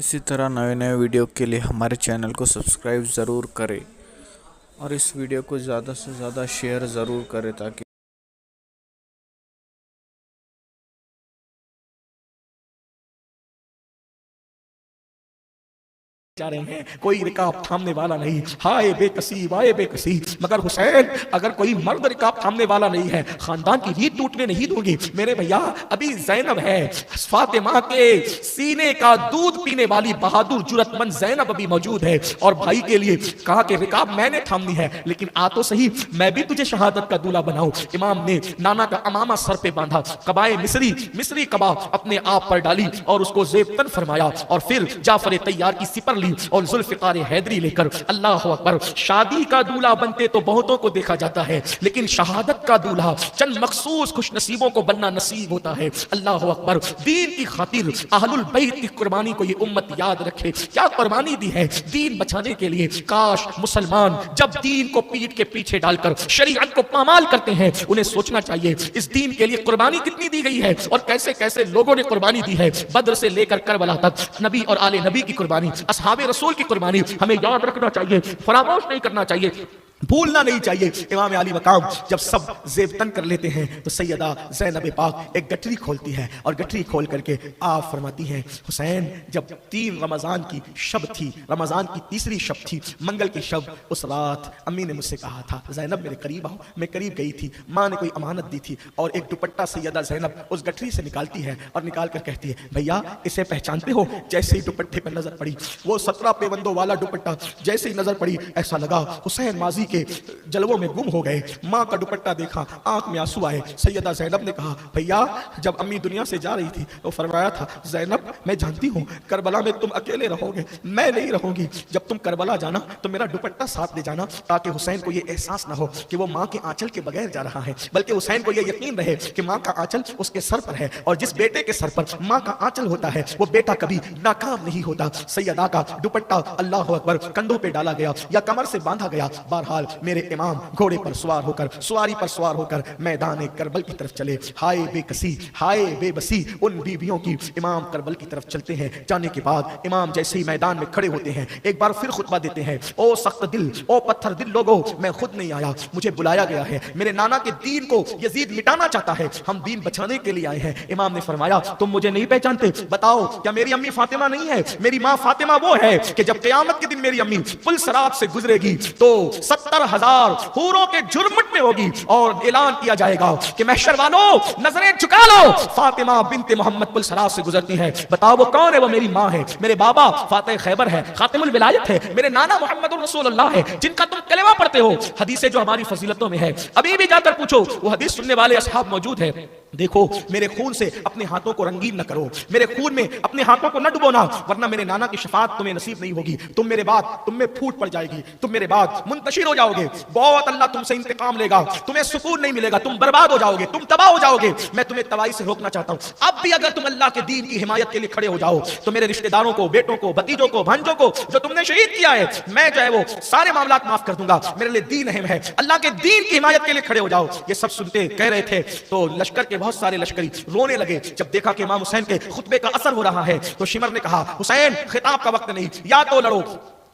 इसी तरह नए नए वीडियो के लिए हमारे चैनल को सब्सक्राइब ज़रूर करें और इस वीडियो को ज़्यादा से ज़्यादा शेयर ज़रूर करें ताकि जा रहे हैं, कोई रिकाब थामने वाला नहीं। हाय बेकसी वाय बेकसी, मगर हुसैन अगर कोई मर्द रिकाब थामने वाला नहीं है, खानदान की रीत टूटने नहीं दूंगी। मेरे भैया अभी जैनब है, फातिमा के सीने का दूध पीने वाली बहादुर जुरतमंद जैनब अभी मौजूद है और भाई के लिए कहा कि रिकाब मैंने थामनी है, लेकिन आ तो सही, मैं भी तुझे शहादत का दूल्हा बनाऊं। इमाम ने नाना का अमामा सर पे बांधा, कबाए मिस्री कबा अपने आप पर डाली और उसको जेबतन फरमाया और फिर जाफर तैयार की सिपर ली और जुल्फिकार हैदरी लेकर अल्लाह अकबर। शादी का दूल्हा बनते तो बहुतों को देखा जाता है, लेकिन शहादत का दूल्हा चंद मखसूस खुश नसीबों को बनना नसीब होता है। अल्लाह अकबर। दीन की खातिर अहलुल बैत की कुर्बानी को ये उम्मत याद रखे, क्या कुर्बानी दी है दीन बचाने के लिए। काश मुसलमान जब दीन को पीठ के पीछे डालकर शरीयत को पामाल करते हैं, उन्हें सोचना चाहिए इस दीन के लिए कुर्बानी कितनी दी गई है और कैसे कैसे लोगों ने कुर्बानी दी है। बद्र से लेकर करबला तक नबी और आले नबी की कुर्बानी, असहाबे रसूल की कुर्बानी हमें याद रखना चाहिए, फरामोश नहीं करना चाहिए, भूलना नहीं चाहिए। इमाम अली मकाम जब सब जेबतन कर लेते हैं तो सैयदा ज़ैनब पाक एक गठरी खोलती है और गठरी खोल करके आप फरमाती हैं, हुसैन जब 3 रमज़ान की शब थी, रमज़ान की तीसरी शब थी, मंगल की शब, उस रात अम्मी ने मुझसे कहा था ज़ैनब मेरे करीब आओ। मैं करीब गई थी, माँ ने कोई अमानत दी थी और एक दुपट्टा सैयदा ज़ैनब उस गठरी से निकालती है और निकाल कर कहती है, भैया इसे पहचानते हो। जैसे ही दुपट्टे पर नजर पड़ी, वो 17 पेवंदों वाला दुपट्टा जैसे ही नजर पड़ी, ऐसा लगा हुसैन माजी के जलवों में गुम हो गए। माँ का दुपट्टा देखा, आंख में आंसू आए। सैयदा ज़ैनब ने कहा, भैया जब अम्मी दुनिया से जा रही थी तो फरमाया था, ज़ैनब मैं जानती हूँ करबला में तुम अकेले रहोगे, मैं नहीं रहूंगी। जब तुम करबला जाना तो मेरा दुपट्टा साथ ले जाना, ताकि हुसैन को ये एहसास ना हो कि वो माँ के आंचल के बगैर जा रहा है, बल्कि हुसैन को ये यकीन रहे कि माँ का आंचल उसके सर पर है और जिस बेटे के सर पर माँ का आंचल होता है वो बेटा कभी नाकाम नहीं होता। सैयदा का दुपट्टा अल्लाह अकबर कंधों पे डाला गया या कमर से बांधा गया। बहरहाल मेरे इमाम घोड़े पर सवार होकर, सवारी पर सवार होकर मैदान करबल की तरफ चले। हाय बेकसी, हाय बेबसी उन बीवियों की। इमाम करबल की तरफ चलते हैं। जाने के बाद इमाम जैसे ही मैदान में खड़े होते हैं, एक बार फिर खुतबा देते हैं, ओ सख्त दिल, ओ पत्थर दिल लोगो, मैं खुद नहीं आया, मुझे बुलाया गया है। मेरे नाना के दीन को यजीद मिटाना चाहता है, हम दीन बचाने के लिए आए हैं। इमाम ने फरमाया, तुम मुझे नहीं पहचानते, बताओ क्या मेरी अम्मी फातिमा नहीं है? मेरी माँ फातिमा वो है कि जब क़यामत के दिन मेरी अम्मी पुल सरात से गुजरेगी तो 70,000 हूरों के जुर्मट में होगी और ऐलान किया जाएगा कि महशर वालों नजरें झुका लो, फातिमा बिनते मोहम्मद पुल सरात से गुजरती है। बताओ वो कौन है? वो मेरी माँ है, मेरे बाबा फातिह खैबर है, खातिमुल विलायत है, मेरे नाना मोहम्मद रसूलुल्लाह है, जिनका तुम कलेमा पढ़ते हो। हदीसें जो हमारी फजीलतों में है, अभी भी जाकर पूछो, वो हदीस सुनने वाले असहाब मौजूद है। देखो मेरे खून से अपने हाथों को रंगीन न करो, मेरे खून में अपने हाथों को न डुबोना, वरना मेरे नाना की शफाअत तुम्हें नसीब नहीं होगी। तुम मेरे बाद तुम में फूट पड़ जाएगी, तुम मेरे बाद मुंतशिर हो जाओगे, बहुत अल्लाह तुमसे इंतकाम लेगा, तुम्हें सुकून नहीं मिलेगा, तुम बर्बाद हो जाओगे, तुम तबाह हो जाओगे। मैं तुम्हें तबाही से रोकना चाहता हूँ। अब भी अगर तुम अल्लाह के दीन की हिमायत के लिए खड़े हो जाओ तो मेरे रिश्तेदारों को, बेटों को, भतीजों को, भांजों को जो तुमने शहीद किया है, मैं जो है वो सारे मामलात माफ कर दूंगा। मेरे लिए दीन अहम है, अल्लाह के दीन की हिमायत के लिए खड़े हो जाओ। ये सब सुनते कह रहे थे तो लश्कर के बहुत सारे लश्करी रोने लगे। जब देखा कि इमाम हुसैन के खुतबे का असर हो रहा है तो शिमर ने कहा, हुसैन खिताब का वक्त नहीं, या तो लड़ो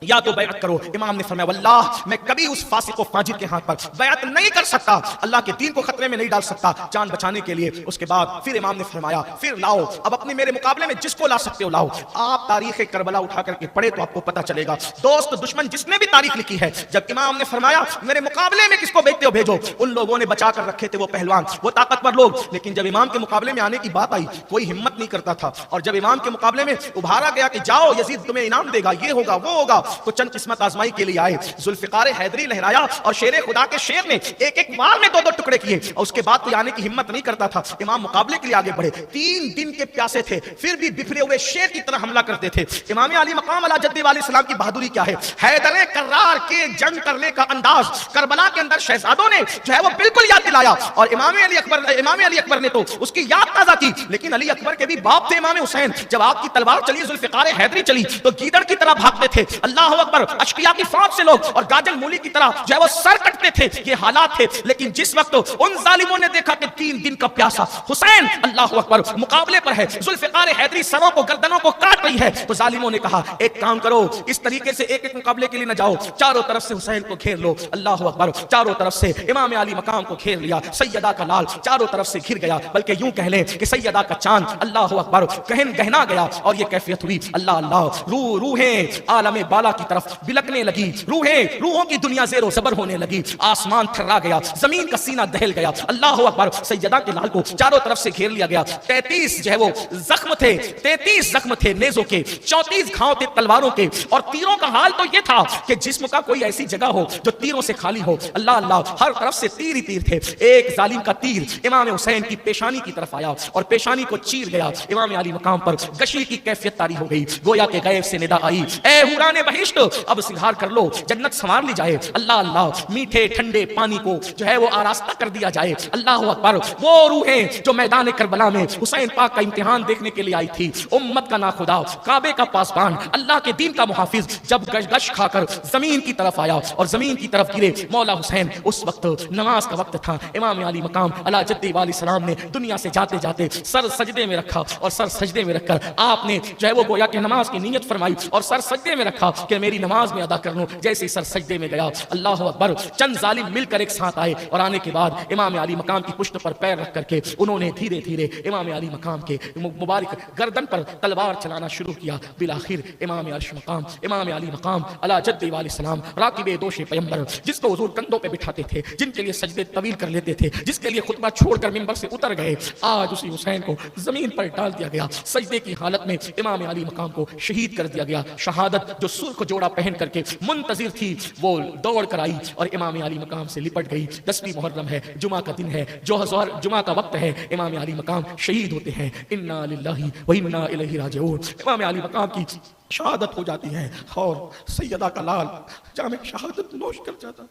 या तो बैत करो। इमाम ने फरमाया, वल्लाह मैं कभी उस फासिक व फाजिर के हाथ पर बैत नहीं कर सकता, अल्लाह के दीन को खतरे में नहीं डाल सकता जान बचाने के लिए। उसके बाद फिर इमाम ने फरमाया, फिर लाओ, अब अपने मेरे मुकाबले में जिसको ला सकते हो लाओ। आप तारीख करबला उठा करके पढ़े तो आपको पता चलेगा, दोस्त दुश्मन जिसने भी तारीख लिखी है, जब इमाम ने फरमाया मेरे मुकाबले में किसको भेजते हो भेजो, उन लोगों ने बचा कर रखे थे वो पहलवान, वो ताकतवर लोग। लेकिन जब इमाम के मुकाबले में आने की बात आई कोई हिम्मत नहीं करता था। और जब इमाम के मुकाबले में उभारा गया कि जाओ यजीद तुम्हें इनाम देगा, ये होगा वो होगा, तो चंद किस्मत आजमाई के लिए आए। जुल्फिकार हैदरी लहराया और शेर खुदा के शेर ने एक एक वार में 2-2 टुकड़े किए और उसके बाद कोई आने की हिम्मत नहीं करता था। इमाम मुकाबले के लिए आगे बढ़े, 3 दिन के प्यासे थे, फिर भी बिखरे हुए शेर की तरह हमला करते थे। इमाम अली मकाम अला जद्दी वाले सलाम की बहादुरी क्या है, हैदर कर्रार के जंग करने का अंदाज करबला के अंदर शहजादों ने जो है वो बिल्कुल याद दिलाया और इमाम अली अकबर ने तो उसकी याद ताजा की। लेकिन अली अकबर के भी बाप थे इमाम हुसैन, जब आपकी तलवार चली, जुल्फिकार हैदरी चली तो गीदड़ की तरह भागते थे। अल्लाह अकबर, अशकिया की फौज से लोग और गाजल मूली की तरह जो है वो सर कटते थे, ये हालात थे। लेकिन जिस वक्त उन जालिमों ने देखा कि 3 दिन का प्यासा हुसैन अल्लाह अकबर मुकाबले पर है, जुल्फिकार हैदरी सरों को, गर्दनों को काट गई है। तो जालिमों ने कहा एक काम करो, इस तरीके से एक एक मुकाबले के लिए न जाओ, चारों तरफ से हुसैन को घेर लो। अल्लाह अकबर, चारों तरफ से इमाम अली मकाम को घेर लिया। सैयदा का लाल चारों तरफ से घिर गया, बल्कि यूं कह लें कि सैयदा का चांद अल्लाह अकबर गहना गया। और ये कैफियत हुई, अल्लाह अल्लाह, रूहें आलम बाला की तरफ बिलकने लगी, रूहों की दुनिया ज़ेरो ज़बर होने लगी, आसमान थर्रा गया, जमीन का सीना दहल गया। अल्लाह अकबर, सैयदा के लाल को चारों तरफ से घेर लिया गया। 33 जो है वो जख्म थे, 33 जख्म थे नेजों के, 34 घाव थे तलवारों के। और तीरों का हाल तो ये था कि जिस्म का कोई ऐसी जगह हो जो तीरों से खाली हो। अल्लाह अल्लाह, हर तरफ से तीर ही तीर थे। एक जालिम का तीर इमाम हुसैन की पेशानी की तरफ आया और पेशानी को चीर गया। इमाम अली मकाम पर गशी की कैफियत तारी हो गई। गोया के गैब से निदा आई, ए हुराने बहिश्त, अब सिंगार कर लो, जन्नत संवार ली जाए। अल्लाह अल्लाह, मीठे ठंडे पानी को जो है वो आरास्ता कर दिया जाए। अल्लाह अकबर, वो रूहें जो मैदान करबला में हुसैन पाक का इम्तिहान देखने के लिए आई थी, उम्मत का नाखुदा, काबे का पासबान, अल्लाह के दीन का मुहाफिज, जब गश खाकर जमीन की तरफ आया और जमीन की तरफ गिरे मौला हुसैन, उस वक्त नमाज का वक्त था। इमाम अली मकाम अला जद्दी वाली सलाम ने दुनिया से जाते जाते सर सजदे में रखा और सर सजदे में रखकर आपने जो है वो गोया के नमाज की नीयत फरमाई और सर सजदे में रखा कि मेरी नमाज में अदा कर लूं। जैसे ही सर सजदे में गया, अल्लाह अकबर, चंद जालिम मिलकर एक साथ आए और आने के बाद इमाम अली मकाम की पुश्त पर पैर रख करके उन्होंने धीरे धीरे इमाम अली मकाम के मुबारक गर्दन पर तलवार चलाना शुरू किया। बिलाखिर इमाम अर्श मकाम, इमाम अली मकाम अला जद्दी वाली सलाम, राकिबे दोषे पैगंबर, जिसको हुजूर कंधों पे बिठाते थे, जिनके लिए सजदे तवील कर लेते थे, जिसके लिए खुतबा छोड़कर मिंबर से उतर गए, आज उसी हुसैन को जमीन पर डाल दिया गया। सजदे की हालत में इमाम अली मकाम को शहीद कर दिया गया। शहादत जो सुर्ख जोड़ा पहन करके मुंतजिर थी, वो दौड़ कर आई और इमाम अली मकाम से लिपट गई। 10वीं मुहर्रम है, जुमा का दिन है, जो हजार जुमा का वक्त है, इमाम अली मकाम शहीद होते हैं। इन्ना लिल्लाहि व इन्ना इलैहि राजिऊन। इमाम अली मकाम की शहादत हो जाती है और सैयदा का लाल जामे शहादत नोश कर जाता।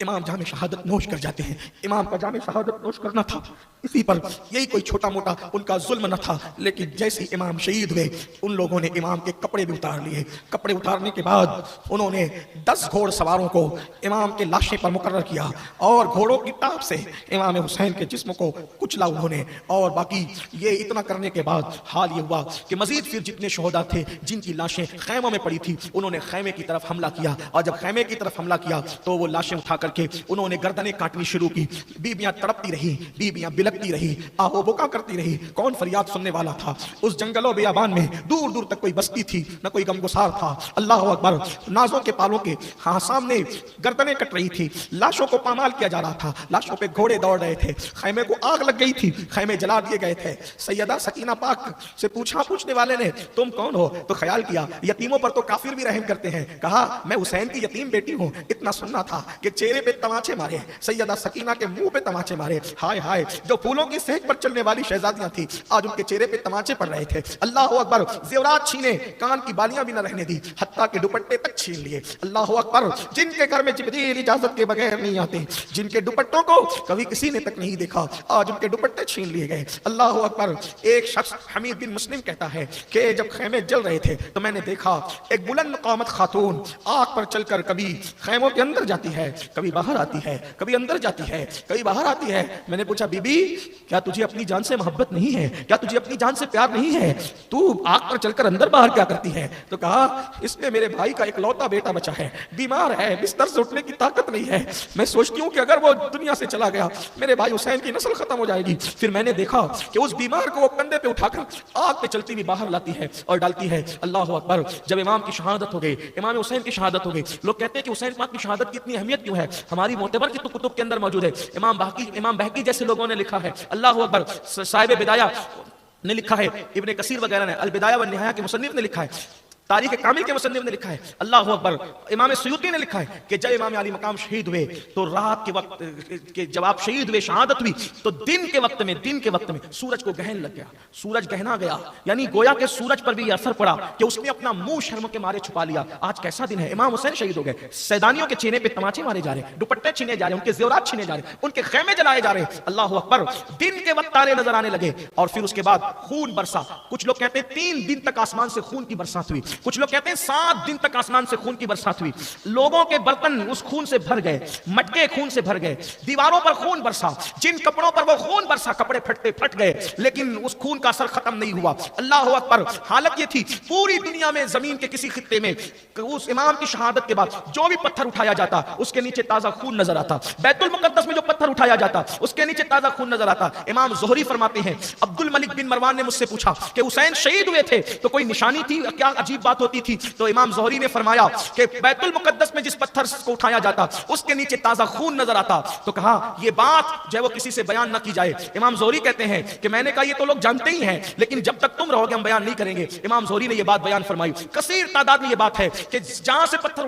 इमाम जामे शहादत नोश कर जाते हैं। इमाम का जामे शहादत नोश करना था, इसी पर यही कोई छोटा मोटा उनका जुल्म न था। लेकिन जैसे इमाम शहीद हुए, उन लोगों ने इमाम के कपड़े भी उतार लिए। कपड़े उतारने के बाद उन्होंने 10 घोड़ सवारों को इमाम के लाशे पर मुकर्रर किया और घोड़ों की टाप से इमाम हुसैन के जिस्म को कुचला उन्होंने। और बाकी ये इतना करने के बाद हाल ये हुआ कि मजीद फिर जितने शोहदा थे जिनकी लाशें खैमों में पड़ी थी, उन्होंने खैमे की तरफ हमला किया। और जब खैमे की तरफ हमला किया तो वो लाशें उठाकर के उन्होंने गर्दनें काटनी शुरू की। बीबियां तड़पती रही, बीबियां बिलकती रही, आहो बुका करती रही। कौन फरियाद सुनने वाला था? उस जंगलों बियाबान में दूर दूर तक कोई बस्ती थी, न कोई गमगुसार था। अल्लाह अकबर, नाजों के पालों के सामने गर्दनें कट रही थी, लाशों को पामाल किया जा रहा था, लाशों पे घोड़े दौड़ रहे थे, खैमे को आग लग गई थी, खैमे जला दिए गए थे। सैयदा सकीना पाक से पूछने वाले ने तुम कौन हो? तो ख्याल किया यतीमों पर तो काफिर भी रहम करते हैं। कहा मैं हुसैन की यतीम बेटी हूँ। इतना सुनना था कि चेहरे पे तमाचे मारे, सैयदा सकीना के मुंह पे तमाचे मारे। हाय हाय, जो फूलों की सेक पर चलने वाली शहजादियां थी, आज उनके चेहरे पे तमाचे पड़ रहे थे। अल्लाह अकबर, जेवरात छीने, कान की बालियां भी न रहने दी, हत्ता के दुपट्टे तक छीन लिए। अल्लाह अकबर, जिनके घर में जिब्रील इजाजत के बगैर नहीं आते, जिनके दुपट्टों को कभी किसी ने तक नहीं देखा, आज उनके दुपट्टे छीन लिए गए। अल्लाह अकबर। एक शख्स हमीद बिन मुस्लिम कहता है कि जब खैमे जल रहे थे तो मैंने देखा एक बुलंद कामत खातून आग पर चलकर कभी खैमों के अंदर जाती है, कभी बाहर आती है, कभी अंदर जाती है, कभी बाहर आती है। मैंने पूछा बीबी, क्या तुझे अपनी जान से मोहब्बत नहीं है? क्या तुझे अपनी जान से प्यार नहीं है? तू आग पर चलकर अंदर बाहर क्या करती है? तो कहा इसमें मेरे भाई का इकलौता बेटा बचा है, बीमार है, बिस्तर से उठने की ताकत नहीं है। मैं सोचती हूँ कि अगर वो दुनिया से चला गया, मेरे भाई हुसैन की नस्ल खत्म हो जाएगी। फिर मैंने देखा कि उस बीमार को वो कंधे पे उठाकर आग पे चलती हुई बाहर लाती है और डालती है। अल्लाह अकबर। जब इमाम की शहादत हो गई, इमाम हुसैन की शहादत हो गई, लोग कहते हैं कि हुसैन पाक की शहादत की इतनी अहमियत क्यों है? हमारी मोतबर की तो कुतुब के अंदर मौजूद है। इमाम बहकी जैसे लोगों ने लिखा है, अल्लाह अकबर, साहिब बिदाया ने लिखा है, इब्ने कसीर वगैरह ने, अल बिदाया व निहाया के मुसन्निफ ने लिखा है, तारीख कामिल के मुसन्निफ ने लिखा है, अल्लाह अकबर, इमाम सुयूती ने लिखा है कि जब इमाम अली मकाम शहीद हुए तो रात के वक्त के जब आप शहीद हुए, शहादत हुई, तो दिन के वक्त में सूरज को गहन लग गया, सूरज गहना गया। यानी गोया के सूरज पर भी यह असर पड़ा कि उसने अपना मुंह शर्म के मारे छुपा लिया। आज कैसा दिन है, इमाम हुसैन शहीद हो गए, सैदानियों के चेहरे पे तमाचे मारे जा रहे, दुपट्टे छीने जा रहे, उनके जेवरात छीने जा रहे, उनके खैमे जलाए जा रहे। अल्लाह अकबर। दिन के वक्त तारे नजर आने लगे और फिर उसके बाद खून बरसा। कुछ लोग कहते हैं 3 दिन तक आसमान से खून की बरसात हुई। کچھ لوگ کہتے ہیں 7 دن تک آسمان سے خون کی برسات ہوئی، لوگوں کے برتن اس خون سے بھر گئے، مٹکے خون سے بھر گئے، دیواروں پر خون برسا، جن کپڑوں پر وہ خون برسا کپڑے پھٹتے پھٹ گئے، لیکن اس خون کا اثر ختم نہیں ہوا۔ اللہ اکبر۔ حالت یہ تھی پوری دنیا میں زمین کے کسی خطے میں اس امام کی شہادت کے بعد جو بھی پتھر اٹھایا جاتا اس کے نیچے تازہ خون نظر آتا، بیت المقدس میں جو پتھر اٹھایا جاتا اس کے نیچے تازہ خون نظر آتا۔ امام زہری فرماتے ہیں عبد الملک بن مروان نے مجھ سے پوچھا کہ حسین شہید ہوئے تھے تو کوئی نشانی تھی، کیا عجیب بات ہوتی تھی؟ تو امام زہری نے فرمایا کہ بیت المقدس میں جس پتھر کو اٹھایا جاتا اس کے نیچے تازہ خون نظر آتا۔ تو کہا یہ بات جو ہے وہ کسی سے بیان نہ کی جائے۔ امام زہری کہتے ہیں کہ میں نے کہا یہ تو لوگ جانتے ہی ہیں لیکن جب تک تم رہو گے ہم بیان نہیں کریں گے۔ امام زہری نے یہ بات بیان فرمائی، کثیر تعداد میں یہ بات ہے کہ جہاں سے پتھر